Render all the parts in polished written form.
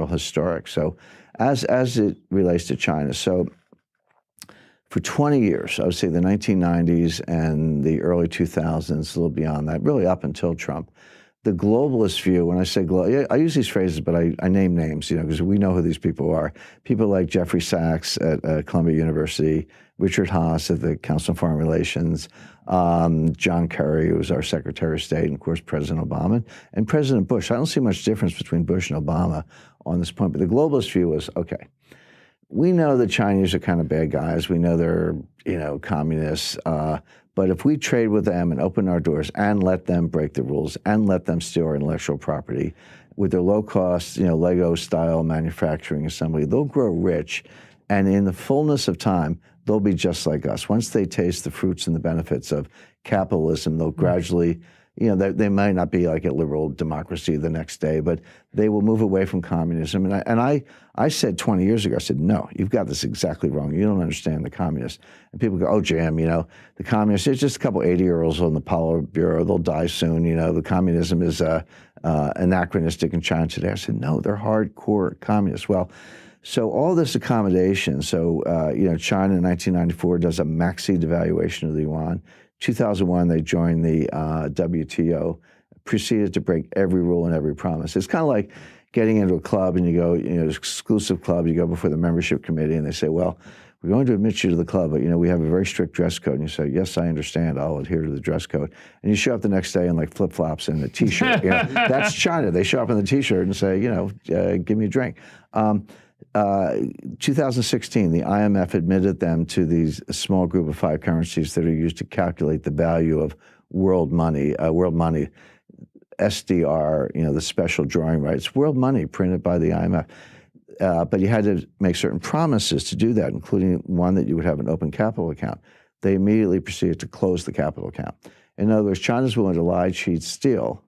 real historic. So as it relates to China, so for 20 years, I would say the 1990s and the early 2000s, a little beyond that, really up until Trump, the globalist view, when I say I use these phrases, but I name names, because we know who these people are. People like Jeffrey Sachs at Columbia University, Richard Haas at the Council on Foreign Relations, John Kerry, who was our Secretary of State, and of course President Obama, and President Bush. I don't see much difference between Bush and Obama on this point, but the globalist view was, okay, we know the Chinese are kind of bad guys. We know they're, communists. But if we trade with them and open our doors and let them break the rules and let them steal our intellectual property with their low-cost, Lego-style manufacturing assembly, they'll grow rich. And in the fullness of time, they'll be just like us. Once they taste the fruits and the benefits of capitalism, they'll gradually, they might not be like a liberal democracy the next day, but they will move away from communism. And I said 20 years ago, I said, no, you've got this exactly wrong. You don't understand the communists. And people go, oh, Jim, the communists, there's just a couple 80-year-olds on the Politburo. They'll die soon. The communism is anachronistic in China today. I said, no, they're hardcore communists. Well, so all this accommodation, so, China in 1994 does a maxi devaluation of the yuan. 2001, they joined the WTO, proceeded to break every rule and every promise. It's kind of like getting into a club and you go, exclusive club, you go before the membership committee and they say, well, we're going to admit you to the club, but we have a very strict dress code. And you say, yes, I understand, I'll adhere to the dress code. And you show up the next day in like flip-flops and a t-shirt. That's China. They show up in the t-shirt and say, give me a drink. 2016, the IMF admitted them to these small group of 5 currencies that are used to calculate the value of world money, SDR, the special drawing rights, world money printed by the IMF. But you had to make certain promises to do that, including one that you would have an open capital account. They immediately proceeded to close the capital account. In other words, China's willing to lie, cheat, steal.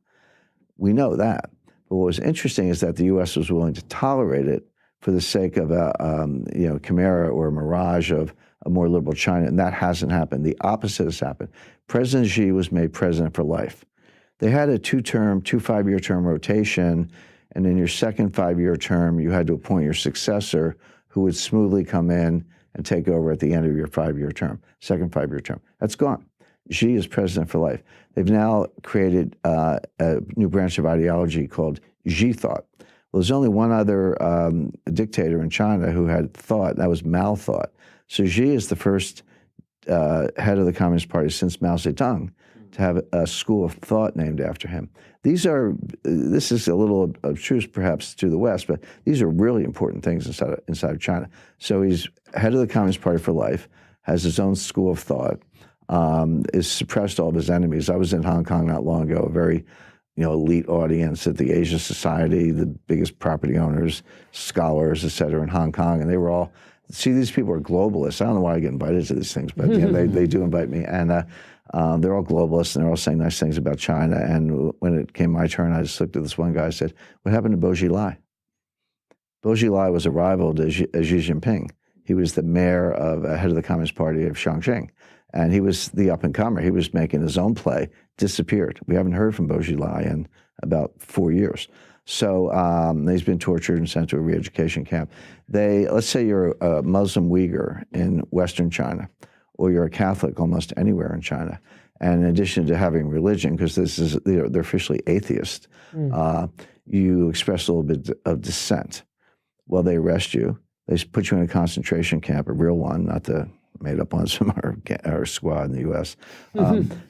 We know that. But what was interesting is that the U.S. was willing to tolerate it for the sake of a chimera or a mirage of a more liberal China, and that hasn't happened. The opposite has happened. President Xi was made president for life. They had a 2 5-year term rotation, and in your second 5-year term, you had to appoint your successor who would smoothly come in and take over at the end of your 5-year term, second 5-year term. That's gone. Xi is president for life. They've now created a new branch of ideology called Xi thought. Well, there's only one other dictator in China who had thought, and that was Mao thought. So Xi is the first head of the Communist Party since Mao Zedong to have a school of thought named after him. This is a little obtruse perhaps to the West, but these are really important things inside of China. So he's head of the Communist Party for life, has his own school of thought, is suppressed all of his enemies. I was in Hong Kong not long ago, a very elite audience at the Asia Society, the biggest property owners, scholars, et cetera, in Hong Kong. And they were all, these people are globalists. I don't know why I get invited to these things, but they do invite me. And they're all globalists, and they're all saying nice things about China. And when it came my turn, I just looked at this one guy and said, what happened to Bo Xilai? Bo Xilai was a rival to Xi Jinping. He was the mayor of, head of the Communist Party of Chongqing. And he was the up-and-comer. He was making his own play, disappeared. We haven't heard from Bo Xilai in about 4 years. So he's been tortured and sent to a re-education camp. Let's say you're a Muslim Uyghur in Western China, or you're a Catholic almost anywhere in China. And in addition to having religion, because they're officially atheist, you express a little bit of dissent. Well, they arrest you. They put you in a concentration camp, a real one, not the made up ones from our squad in the U.S.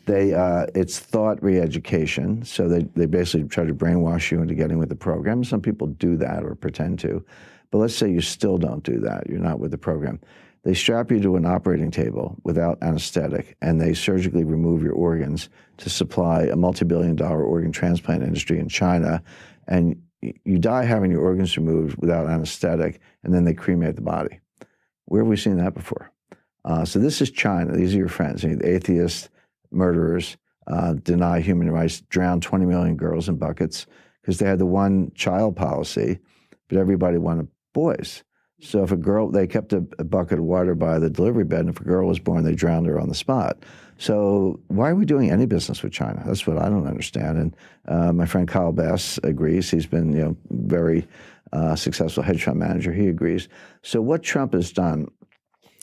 It's thought re-education, so they basically try to brainwash you into getting with the program. Some people do that or pretend to, but let's say you still don't do that. You're not with the program. They strap you to an operating table without anesthetic, and they surgically remove your organs to supply a multi-billion-dollar organ transplant industry in China, and you die having your organs removed without anesthetic, and then they cremate the body. Where have we seen that before? So this is China. These are your friends. Atheists, murderers, deny human rights, drown 20 million girls in buckets because they had the one-child policy, but everybody wanted boys. So if a girl, they kept a bucket of water by the delivery bed, and if a girl was born, they drowned her on the spot. So why are we doing any business with China? That's what I don't understand. And my friend Kyle Bass agrees. He's been, very successful hedge fund manager. He agrees. So what Trump has done,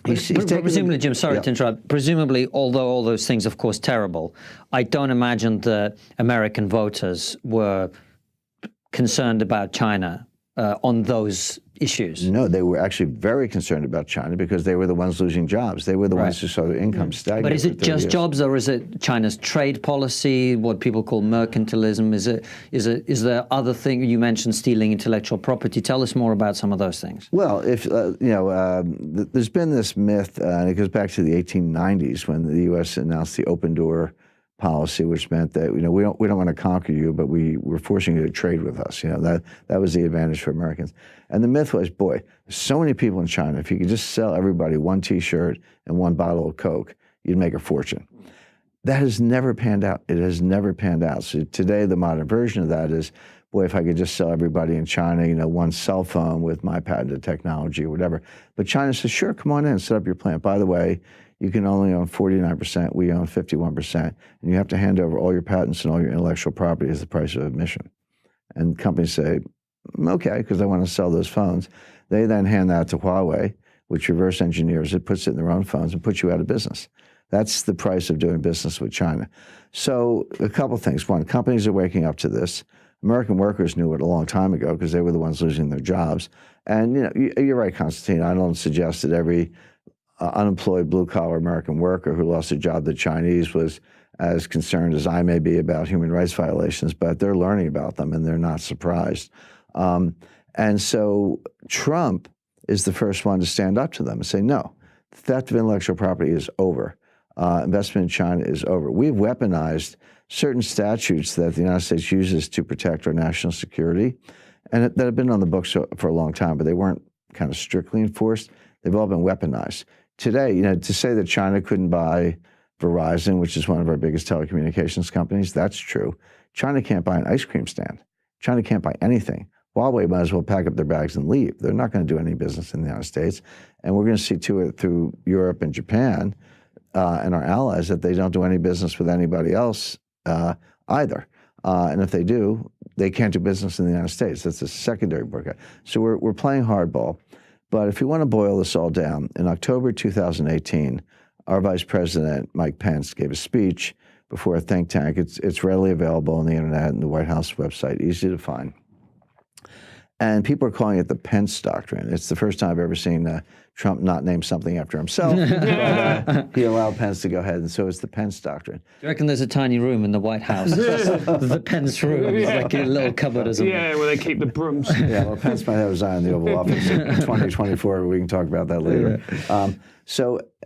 presumably, Jim, sorry to interrupt. Presumably, although all those things, of course, terrible, I don't imagine the American voters were concerned about China on those issues. No, they were actually very concerned about China because they were the ones losing jobs. They were the ones who saw their income stagnate. But is it just jobs, or is it China's trade policy, what people call mercantilism? Is there other thing? You mentioned stealing intellectual property. Tell us more about some of those things. Well, if there's been this myth, and it goes back to the 1890s when the U.S. announced the open door policy, which meant that we don't want to conquer you, but we're forcing you to trade with us. That was the advantage for Americans. And the myth was, boy, there's so many people in China. If you could just sell everybody one T-shirt and one bottle of Coke, you'd make a fortune. That has never panned out. It has never panned out. So today, the modern version of that is, boy, if I could just sell everybody in China, one cell phone with my patented technology or whatever. But China says, sure, come on in, set up your plant. By the way, you can only own 49%. We own 51%. And you have to hand over all your patents and all your intellectual property as the price of admission. And companies say, okay, because I want to sell those phones. They then hand that to Huawei, which reverse engineers it, puts it in their own phones, and puts you out of business. That's the price of doing business with China. So a couple things. One, companies are waking up to this. American workers knew it a long time ago because they were the ones losing their jobs. And you're right, Constantine. I don't suggest that every unemployed blue-collar American worker who lost a job to the Chinese was as concerned as I may be about human rights violations, but they're learning about them and they're not surprised. And so Trump is the first one to stand up to them and say, no, theft of intellectual property is over. Investment in China is over. We've weaponized certain statutes that the United States uses to protect our national security, and that have been on the books for a long time, but they weren't kind of strictly enforced. They've all been weaponized. Today, to say that China couldn't buy Verizon, which is one of our biggest telecommunications companies, that's true. China can't buy an ice cream stand. China can't buy anything. Huawei might as well pack up their bags and leave. They're not going to do any business in the United States. And we're going to see to it through Europe and Japan and our allies that they don't do any business with anybody else either. And if they do, they can't do business in the United States. That's a secondary boycott. So we're playing hardball. But if you want to boil this all down, in October 2018, our Vice President, Mike Pence, gave a speech before a think tank. It's readily available on the internet and the White House website, easy to find. And people are calling it the Pence Doctrine. It's the first time I've ever seen Trump not name something after himself, but he allowed Pence to go ahead, and so it's the Pence Doctrine. Do you reckon there's a tiny room in the White House? The Pence room, like a little cupboard or something. Yeah, where they keep the brooms. Yeah, well, Pence might have resigned in the Oval Office in 2024, but we can talk about that later.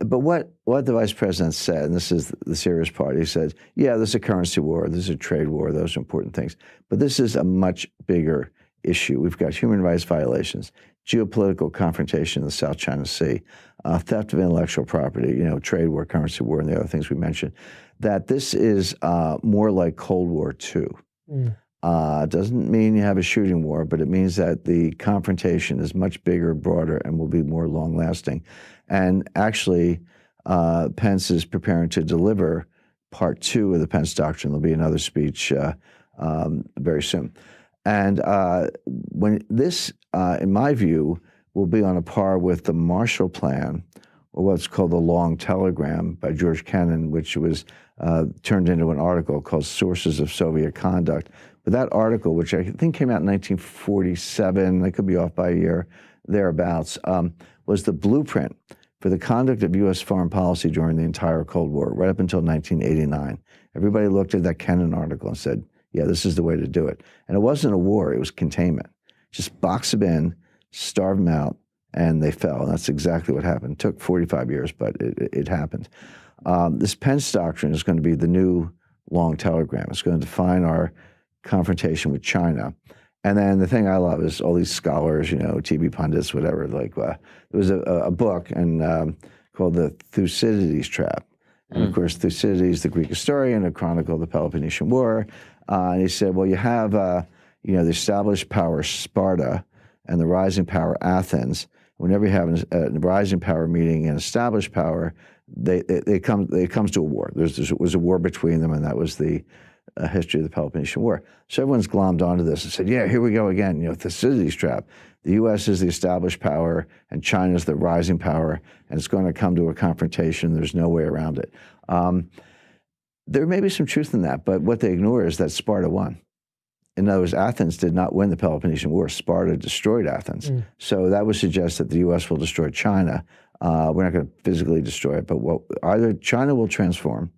But what the Vice President said, and this is the serious part, he said, yeah, there's a currency war, there's a trade war, those are important things, but this is a much bigger issue. We've got human rights violations, geopolitical confrontation in the South China Sea, theft of intellectual property, trade war, currency war, and the other things we mentioned, that this is more like Cold War II. Doesn't mean you have a shooting war, but it means that the confrontation is much bigger, broader, and will be more long-lasting. And actually, Pence is preparing to deliver part 2 of the Pence Doctrine. There'll be another speech very soon. And when this, in my view, will be on a par with the Marshall Plan, or what's called the Long Telegram by George Kennan, which was turned into an article called Sources of Soviet Conduct. But that article, which I think came out in 1947, I could be off by a year, thereabouts, was the blueprint for the conduct of U.S. foreign policy during the entire Cold War, right up until 1989. Everybody looked at that Kennan article and said, yeah, this is the way to do it. And it wasn't a war, it was containment. Just box them in, starve them out, and they fell. And that's exactly what happened. It took 45 years, but it happened. This Pence Doctrine is going to be the new Long Telegram. It's going to define our confrontation with China. And then the thing I love is all these scholars, TV pundits, whatever, there was a book called The Thucydides Trap. And of course, Thucydides, the Greek historian, who chronicled the Peloponnesian War, and he said, well, you have, the established power Sparta and the rising power Athens. Whenever you have a rising power meeting an established power, it comes to a war. There was a war between them, and that was the history of the Peloponnesian War. So everyone's glommed onto this and said, yeah, here we go again, Thucydides trap. The U.S. is the established power, and China is the rising power, and it's going to come to a confrontation. There's no way around it. There may be some truth in that, but what they ignore is that Sparta won. In other words, Athens did not win the Peloponnesian War. Sparta destroyed Athens. So that would suggest that the U.S. will destroy China. We're not going to physically destroy it, but either China will transform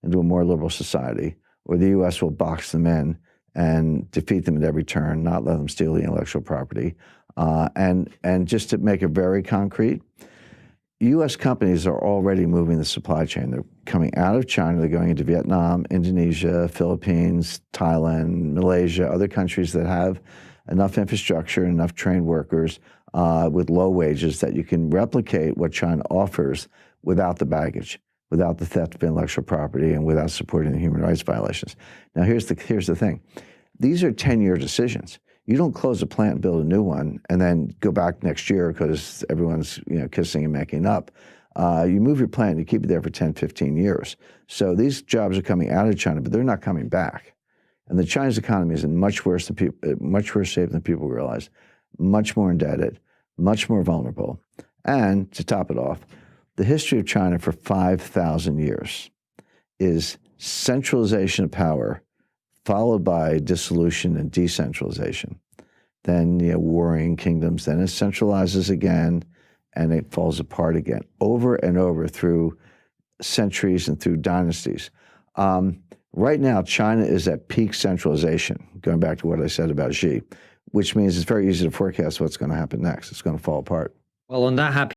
into a more liberal society, or the U.S. will box them in and defeat them at every turn, not let them steal the intellectual property. And just to make it very concrete, U.S. companies are already moving the supply chain. They're coming out of China. They're going into Vietnam, Indonesia, Philippines, Thailand, Malaysia, other countries that have enough infrastructure, enough trained workers with low wages that you can replicate what China offers without the baggage, without the theft of intellectual property, and without supporting the human rights violations. Now, here's the thing. These are 10-year decisions. You don't close a plant and build a new one and then go back next year because everyone's kissing and making up. You move your plant, you keep it there for 10, 15 years. So these jobs are coming out of China, but they're not coming back. And the Chinese economy is in much worse shape than people realize, much more indebted, much more vulnerable. And to top it off, the history of China for 5,000 years is centralization of power followed by dissolution and decentralization. Then warring kingdoms, then it centralizes again, and it falls apart again, over and over through centuries and through dynasties. Right now, China is at peak centralization, going back to what I said about Xi, which means it's very easy to forecast what's going to happen next. It's going to fall apart. Well, on that happy